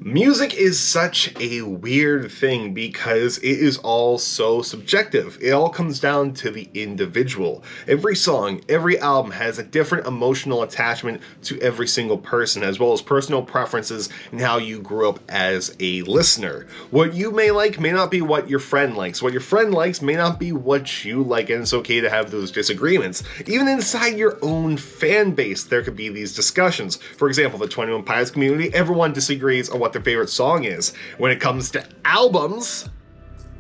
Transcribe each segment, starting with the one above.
Music is such a weird thing because it is all so subjective. It all comes down to the individual. Every song, every album has a different emotional attachment to every single person, as well as personal preferences and how you grew up as a listener. What you may like may not be what your friend likes. What your friend likes may not be what you like, and it's okay to have those disagreements. Even inside your own fan base, there could be these discussions. For example, the 21 Pilots community, everyone disagrees on what their favorite song is. When it comes to albums,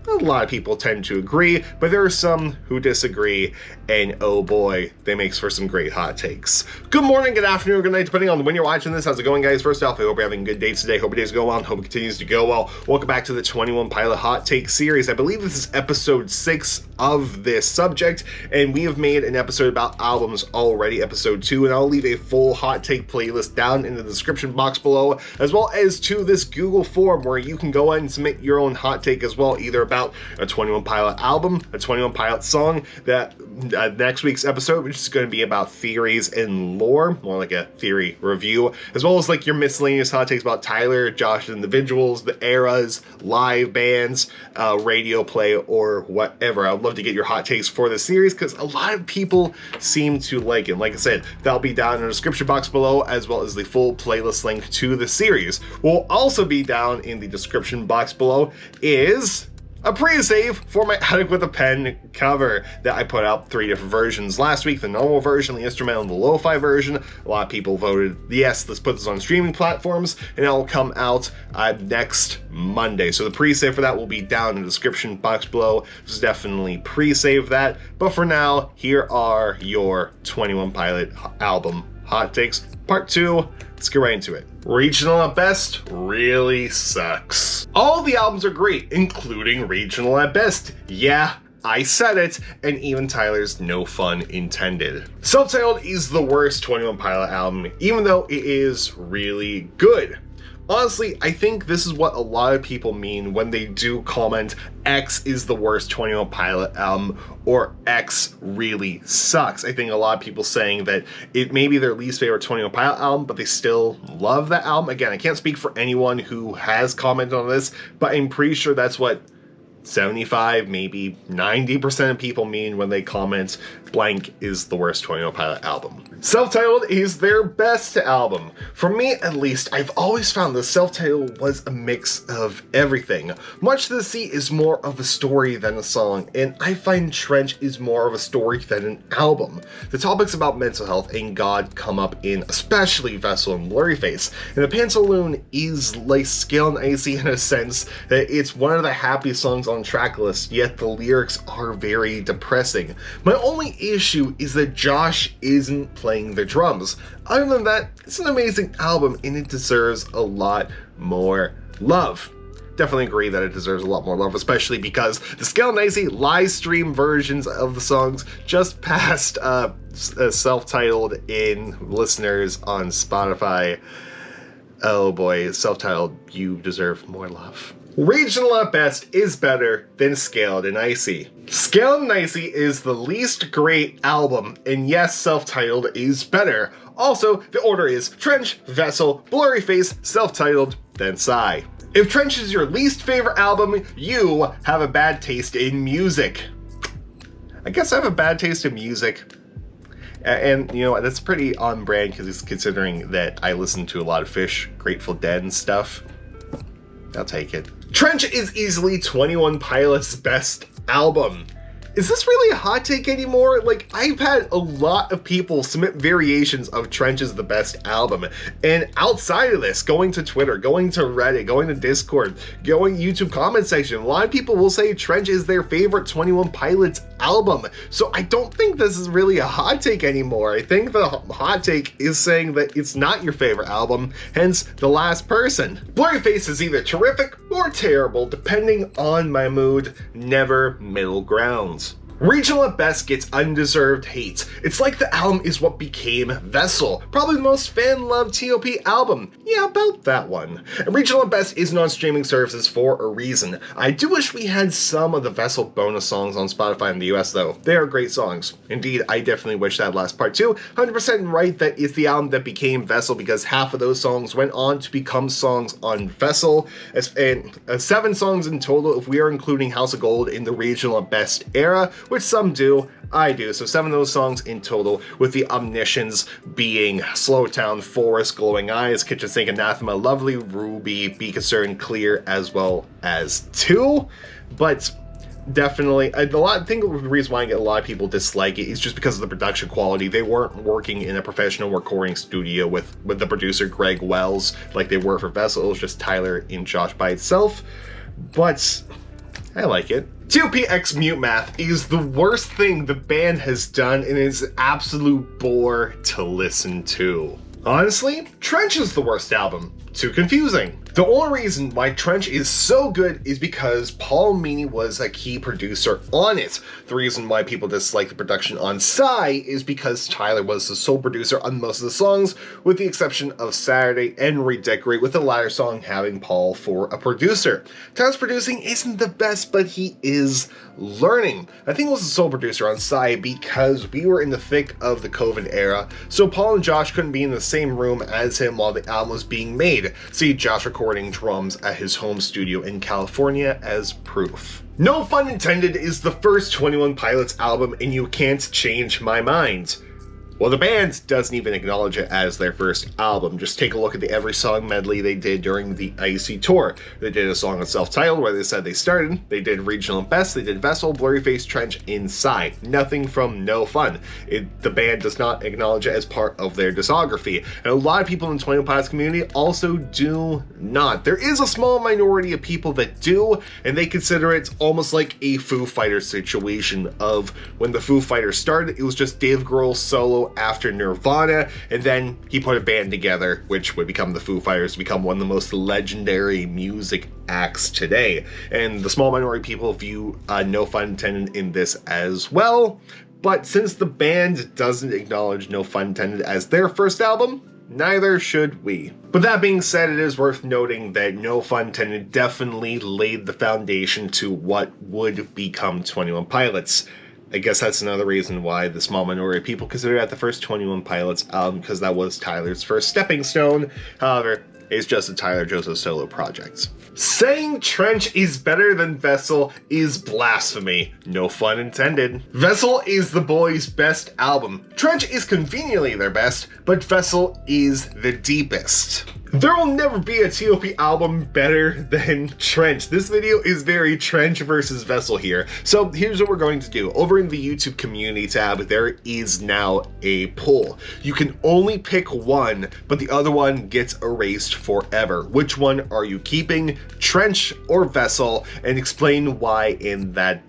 a lot of people tend to agree, but there are some who disagree, and oh boy, they make for some great hot takes. Good morning, good afternoon, good night, depending on when you're watching this. How's it going, guys? First off, I hope you're having a good day today. Hope your day's going well, hope it continues to go well. Welcome back to the 21 Pilot Hot Take series. I believe this is episode 6 of this subject, and we have made an episode about albums already, episode 2, and I'll leave a full hot take playlist down in the description box below, as well as to this Google form where you can go ahead and submit your own hot take as well, either about a 21 Pilot album, a 21 Pilot song, that next week's episode, which is going to be about theories and lore, more like a theory review, as well as like your miscellaneous hot takes about Tyler, Josh, individuals, the eras, live bands, radio play, or whatever. I'd love to get your hot takes for this series because a lot of people seem to like it. Like I said, that'll be down in the description box below, as well as the full playlist link to the series. What will also be down in the description box below is a pre-save for my Attic with a Pen cover that I put out 3 different versions last week: the normal version, the instrumental, and the lo-fi version. A lot of people voted yes, let's put this on streaming platforms, and it will come out next Monday. So the pre-save for that will be down in the description box below. So definitely pre-save that. But for now, here are your 21 Pilot album hot takes, part 2. Let's get right into it. Regional at Best really sucks. All the albums are great, including Regional at Best. Yeah, I said it, and even Tyler's no fun intended. Self-Titled is the worst 21 Pilot album, even though it is really good. Honestly, I think this is what a lot of people mean when they do comment X is the worst 21 Pilot album or X really sucks. I think a lot of people saying that it may be their least favorite 21 Pilot album, but they still love that album. Again, I can't speak for anyone who has commented on this, but I'm pretty sure that's what 75, maybe 90% of people mean when they comment blank is the worst 21 Pilot album. Self-Titled is their best album. For me, at least, I've always found the Self-Titled was a mix of everything. Much to the Sea is more of a story than a song, and I find Trench is more of a story than an album. The topics about mental health and God come up in especially Vessel and Blurryface, and the Pantaloon is like Scale and Icy in a sense that it's one of the happiest songs on track list, yet the lyrics are very depressing. My only issue is that Josh isn't playing the drums. Other than that, it's an amazing album and it deserves a lot more love. Definitely agree that it deserves a lot more love, especially because the Scale and Icy live stream versions of the songs just passed Self-Titled in listeners on Spotify. Oh boy, Self-Titled, you deserve more love. Regional at Best is better than Scaled and Icy. Scaled and Icy is the least great album, and yes, Self-Titled is better. Also, the order is Trench, Vessel, Blurryface, Self-Titled, then Sigh. If Trench is your least favorite album, you have a bad taste in music. I guess I have a bad taste in music. And, you know, that's pretty on brand considering that I listen to a lot of Fish, Grateful Dead, and stuff. I'll take it. Trench is easily 21 Pilot's best album. Is this really a hot take anymore? Like, I've had a lot of people submit variations of Trench is the best album. And outside of this, going to Twitter, going to Reddit, going to Discord, going YouTube comment section, a lot of people will say Trench is their favorite 21 Pilots album. So I don't think this is really a hot take anymore. I think the hot take is saying that it's not your favorite album, hence the last person. Blurryface is either terrific or terrible, depending on my mood, never middle grounds. Regional at best gets undeserved hate. It's like the album is what became Vessel, probably the most fan-loved T.O.P. album. Yeah, about that one. And Regional at best isn't on streaming services for a reason. I do wish we had some of the Vessel bonus songs on Spotify in the US though. They are great songs. Indeed, I definitely wish that last part too. 100% right that it's the album that became Vessel because half of those songs went on to become songs on Vessel. And 7 songs in total if we are including House of Gold in the Regional at best era, which some do, I do. So 7 of those songs in total, with the Omniscience being Slow Town, Forest, Glowing Eyes, Kitchen Sink, Anathema, Lovely, Ruby, Be Concerned, Clear, as well as 2. But definitely, I think the reason why I get a lot of people dislike it is just because of the production quality. They weren't working in a professional recording studio with the producer Greg Wells like they were for Vessel. It was just Tyler and Josh by itself. But I like it. T.O.P. X Mute Math is the worst thing the band has done and is an absolute bore to listen to. Honestly, Trench is the worst album. Too confusing. The only reason why Trench is so good is because Paul Meany was a key producer on it. The reason why people dislike the production on Psy is because Tyler was the sole producer on most of the songs, with the exception of Saturday and Redecorate, with the latter song having Paul for a producer. Tyler's producing isn't the best, but he is learning. I think he was the sole producer on Psy because we were in the thick of the COVID era, so Paul and Josh couldn't be in the same room as him while the album was being made. See Josh recording drums at his home studio in California as proof. No Fun Intended is the first 21 Pilots album, and you can't change my mind. Well, the band doesn't even acknowledge it as their first album. Just take a look at the Every Song medley they did during the Icy tour. They did a song on self-titled where they said they started. They did Regional and Best. They did Vessel, Blurry Face, Trench, Inside. Nothing from No Fun. The band does not acknowledge it as part of their discography. And a lot of people in the 21 Pilots community also do not. There is a small minority of people that do, and they consider it almost like a Foo Fighters situation of when the Foo Fighters started, it was just Dave Grohl solo after Nirvana, and then he put a band together, which would become the Foo Fighters, to become one of the most legendary music acts today. And the small minority people view No Fun Intended in this as well, but since the band doesn't acknowledge No Fun Intended as their first album, neither should we. But that being said, it is worth noting that No Fun Intended definitely laid the foundation to what would become 21 Pilots. I guess that's another reason why the small minority of people consider that the first 21 Pilots album, because that was Tyler's first stepping stone. However, it's just a Tyler Joseph solo project. Saying Trench is better than Vessel is blasphemy. No fun intended. Vessel is the boys' best album. Trench is conveniently their best, but Vessel is the deepest. There will never be a T.O.P. album better than Trench. This video is very Trench versus Vessel here. So here's what we're going to do. Over in the YouTube community tab, there is now a poll. You can only pick one, but the other one gets erased forever. Which one are you keeping, Trench or Vessel? And explain why in that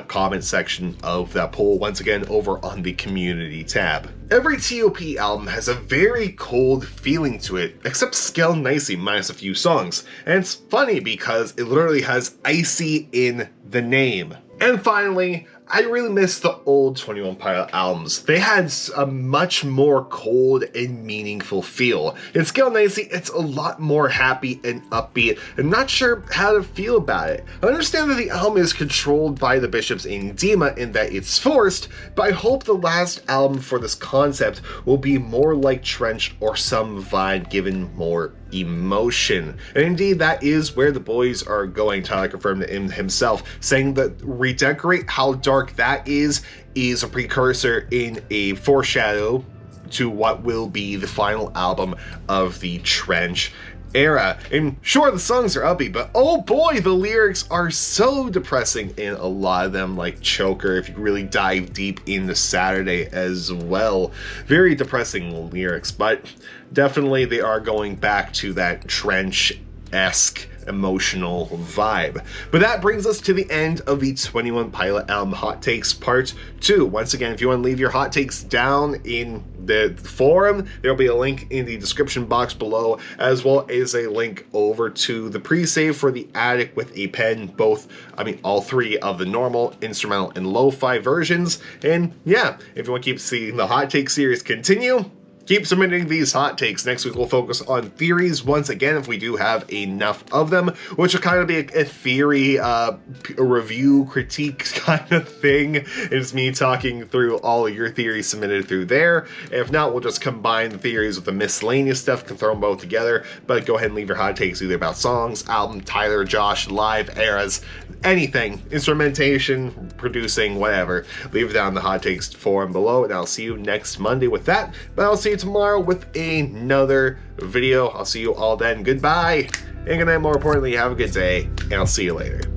comment section of that poll, once again over on the community tab. Every T.O.P. album has a very cold feeling to it, except Skell Nicey minus a few songs. And it's funny because it literally has icy in the name. And finally, I really miss the old 21 Pilot albums. They had a much more cold and meaningful feel. In Skell Nicey, it's a lot more happy and upbeat. I'm not sure how to feel about it. I understand that the album is controlled by the Bishops in Dema in that it's forced, but I hope the last album for this concept will be more like Trench or some vibe given more emotion. And indeed, that is where the boys are going. Tyler confirmed it himself, saying that Redecorate, how dark that is a precursor in a foreshadow to what will be the final album of the Trench era. And sure, the songs are upbeat, but oh boy, the lyrics are so depressing in a lot of them, like Choker, if you really dive deep into Saturday as well. Very depressing lyrics, but definitely they are going back to that Trench-esque emotional vibe. But that brings us to the end of the 21 Pilot album Hot Takes Part 2. Once again, if you want to leave your hot takes down in the forum, there'll be a link in the description box below, as well as a link over to the pre-save for The Attic with a Pen, all three of the normal, instrumental, and lo-fi versions. And yeah, if you want to keep seeing the hot take series continue, keep submitting these hot takes. Next week we'll focus on theories once again, if we do have enough of them, which will kind of be a theory review critique kind of thing. It's me talking through all of your theories submitted through there. If not, we'll just combine the theories with the miscellaneous stuff, can throw them both together. But go ahead and leave your hot takes either about songs, album, Tyler, Josh, live, eras, anything, instrumentation, producing, whatever. Leave it down in the hot takes forum below, and I'll see you next Monday with that. But I'll see you tomorrow with another video. I'll see you all then. Goodbye, and good night. More importantly, have a good day, and I'll see you later.